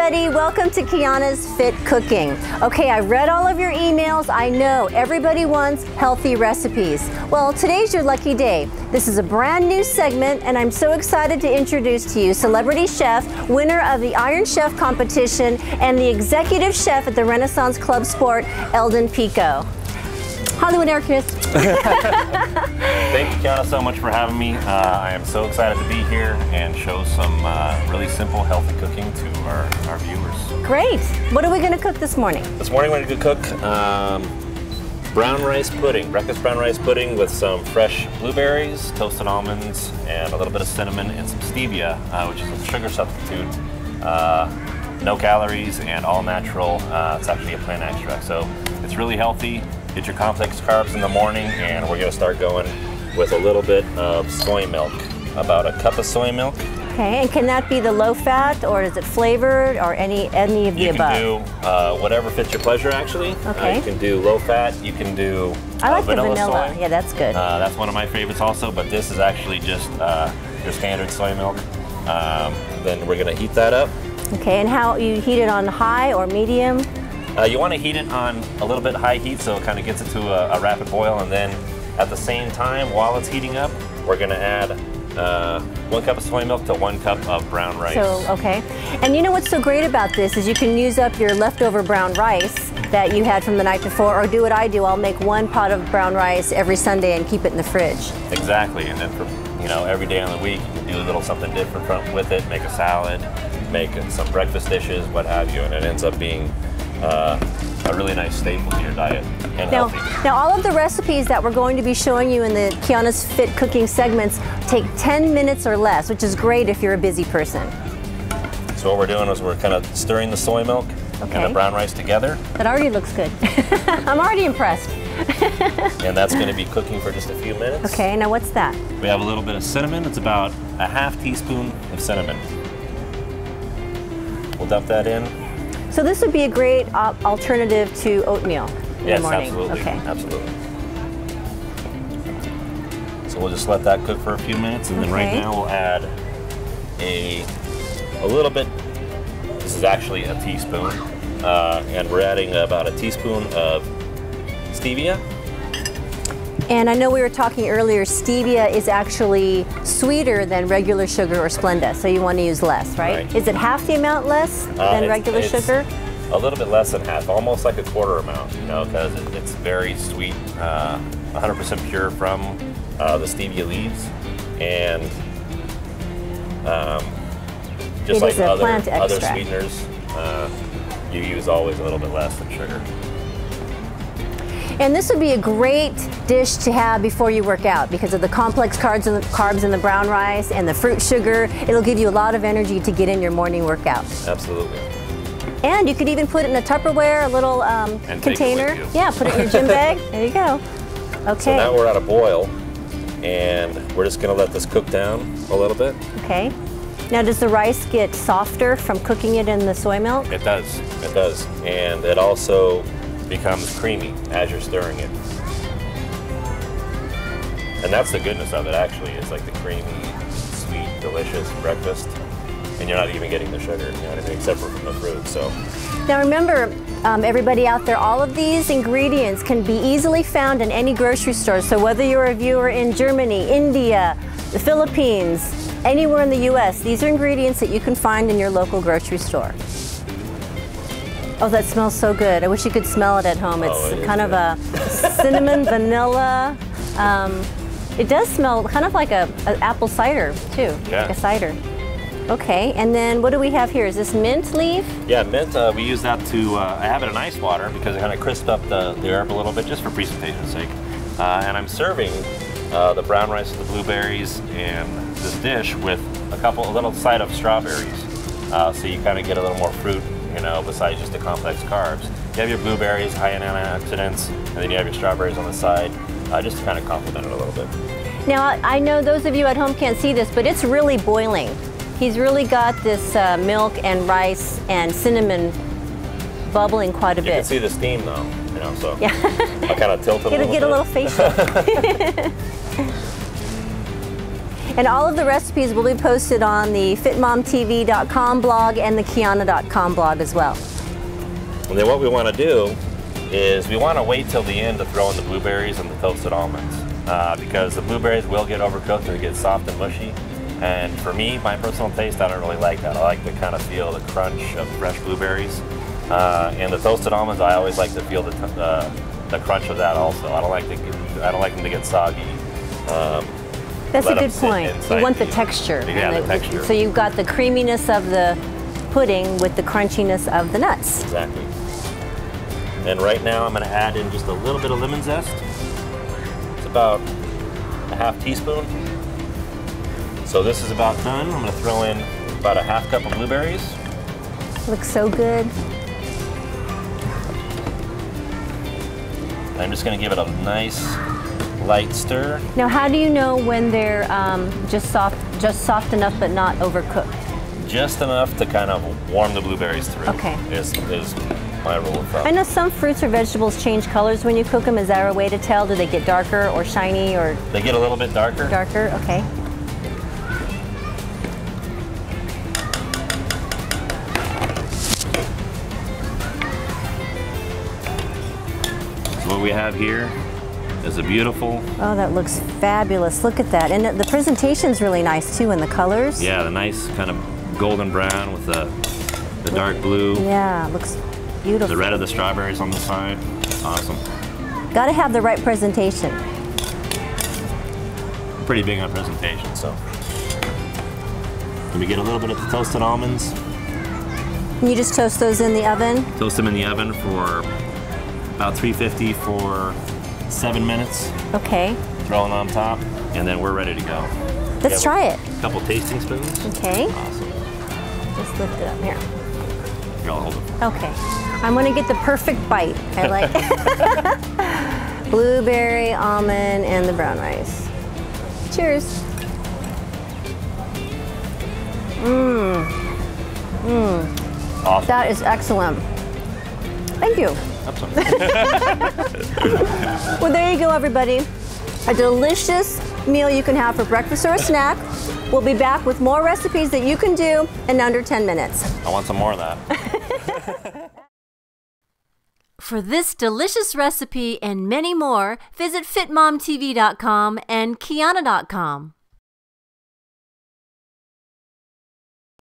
everybody, welcome to Kiana's Fit Cooking. Okay, I read all of your emails. I know everybody wants healthy recipes. Well, today's your lucky day. This is a brand new segment and I'm so excited to introduce to you celebrity chef, winner of the Iron Chef competition and the executive chef at the Renaissance Club Sport, Eldon Pico. Hollywood Air Kiss. Thank you, Kiana, so much for having me. I am so excited to be here and show some really simple, healthy cooking to our viewers. Great. What are we going to cook this morning? This morning we're going to cook brown rice pudding, breakfast brown rice pudding with some fresh blueberries, toasted almonds, and a little bit of cinnamon and some stevia, which is a sugar substitute. No calories and all natural. It's actually a plant extract, so it's really healthy. Get your complex carbs in the morning, and we're going to start going with a little bit of soy milk, about a cup of soy milk. Okay, and can that be the low fat, or is it flavored, or any of the above? You can do whatever fits your pleasure, actually. Okay. You can do low fat, you can do I like vanilla the vanilla. soy. Yeah, that's good. That's one of my favorites also, but this is actually just your standard soy milk. Then we're going to heat that up. Okay, and how you heat it on high or medium? You want to heat it on a little bit high heat so it kind of gets it to a rapid boil, and then at the same time while it's heating up, we're going to add 1 cup of soy milk to 1 cup of brown rice. So, okay. And you know what's so great about this is you can use up your leftover brown rice that you had from the night before, or do what I do, I'll make 1 pot of brown rice every Sunday and keep it in the fridge. Exactly, and then for every day on the week you can do a little something different with it, make a salad, make some breakfast dishes, what have you, and it ends up being a really nice staple to your diet and healthy. Now all of the recipes that we're going to be showing you in the Kiana's Fit Cooking segments take 10 minutes or less, which is great if you're a busy person. So what we're doing is we're kind of stirring the soy milk and the brown rice together. That already looks good. I'm already impressed. And that's going to be cooking for just a few minutes. Okay, now what's that? We have a little bit of cinnamon. It's about a ½ teaspoon of cinnamon. We'll dump that in. So this would be a great alternative to oatmeal in the morning. Yes, absolutely. Okay. Absolutely. So we'll just let that cook for a few minutes, and then right now we'll add a little bit. This is actually a teaspoon, and we're adding about a teaspoon of stevia. And I know we were talking earlier, stevia is actually sweeter than regular sugar or Splenda, so you want to use less, right? Is it half the amount less than regular sugar? A little bit less than half, almost like a quarter amount, because it's very sweet, 100% pure from the stevia leaves, and just like other sweeteners, you use always a little bit less than sugar. And this would be a great dish to have before you work out because of the complex carbs in the brown rice and the fruit sugar. It'll give you a lot of energy to get in your morning workout. Absolutely. And you could even put it in a Tupperware, a little container. Yeah, put it in your gym bag. There you go. Okay. So now we're at a boil, and we're just going to let this cook down a little bit. Okay. Now, does the rice get softer from cooking it in the soy milk? It does. It does. And it also becomes creamy as you're stirring it. And that's the goodness of it, actually. It's like the creamy, sweet, delicious breakfast. And you're not even getting the sugar, except for from the fruit. So now remember, everybody out there, all of these ingredients can be easily found in any grocery store. So whether you're a viewer in Germany, India, the Philippines, anywhere in the U.S., these are ingredients that you can find in your local grocery store. Oh, that smells so good. I wish you could smell it at home. It's kind of a cinnamon, vanilla. It does smell kind of like an apple cider, too, like a cider. Okay, and then what do we have here? Is this mint leaf? Yeah, mint, we use that to, I have it in ice water because it kind of crisps up the herb a little bit just for presentation's sake. And I'm serving the brown rice with the blueberries and this dish with a little side of strawberries. So you kind of get a little more fruit, besides just the complex carbs. You have your blueberries, high in antioxidants, and then you have your strawberries on the side, just to kind of complement it a little bit. Now, I know those of you at home can't see this, but it's really boiling. He's really got this milk and rice and cinnamon bubbling quite a bit. You can see the steam though, so I kind of tilt it a little bit. Get a little facial. And all of the recipes will be posted on the fitmomtv.com blog and the Kiana.com blog as well. And then what we want to do is we want to wait till the end to throw in the blueberries and the toasted almonds because the blueberries will get overcooked and get soft and mushy. And for me, my personal taste, I don't really like that. I like to kind of feel the crunch of fresh blueberries. And the toasted almonds, I always like to feel the crunch of that also. I don't like them to get soggy. That's a good point. You want the texture. Yeah, the texture. So you've got the creaminess of the pudding with the crunchiness of the nuts. Exactly. And right now I'm going to add in just a little bit of lemon zest. It's about a half teaspoon. So this is about done. I'm going to throw in about a half cup of blueberries. Looks so good. I'm just going to give it a nice light stir. Now, how do you know when they're just soft enough but not overcooked? Just enough to kind of warm the blueberries through. Okay. Is my rule of thumb. I know some fruits or vegetables change colors when you cook them. Is there a way to tell? Do they get darker or shiny or? They get a little bit darker. Darker, okay. So what we have here is a beautiful. Oh, that looks fabulous. Look at that. And the presentation's really nice too, and the colors. Yeah, the nice kind of golden brown with the dark blue. Yeah, looks beautiful. The red of the strawberries on the side. Awesome. Got to have the right presentation. I'm pretty big on presentation, so. Let me get a little bit of the toasted almonds. You just toast those in the oven? Toast them in the oven for about 350 for 7 minutes. Okay. Throw it on top, and then we're ready to go. Let's try it. A couple tasting spoons. Okay. Awesome. Just lift it up here. Here, I'll hold it. Okay. I'm gonna get the perfect bite. I like it. Blueberry, almond, and the brown rice. Cheers. Mmm. Mmm. Awesome. That is excellent. Thank you. Well, there you go, everybody. A delicious meal you can have for breakfast or a snack. We'll be back with more recipes that you can do in under 10 minutes. I want some more of that. For this delicious recipe and many more, visit fitmomtv.com and Kiana.com.